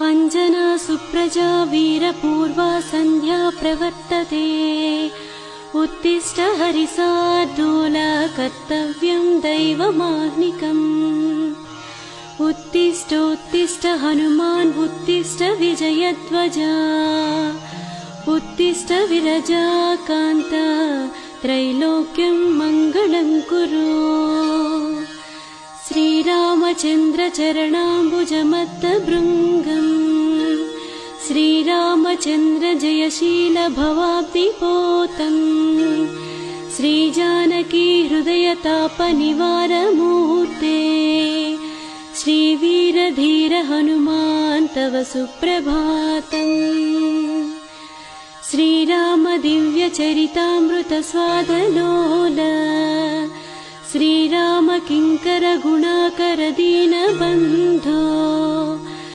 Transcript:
अंजना सुप्रजा वीरपूर्वा संध्या प्रवर्तते उत्तिष्ठ हरिशार्दूल कर्तव्यं दैवमाह्निकम् उत्तिष्ठ हनुमान् उत्तिष्ठ विजयध्वजा उत्तिष्ठ विरजाकान्त त्रैलोक्यं मङ्गलं कुरु श्रीरामचन्द्र चरणाम्बुजमत्तभृङ्गम् श्रीरामचन्द्र जयशील भवाब्धिपोतम् श्रीजानकी हृदयतापनिवारमूर्ते श्रीवीरधीर हनुमान् तव सुप्रभातम् श्रीराम दिव्य चरितामृत स्वादलोल श्रीराम किङ्कर गुणाकर दीनबन्धो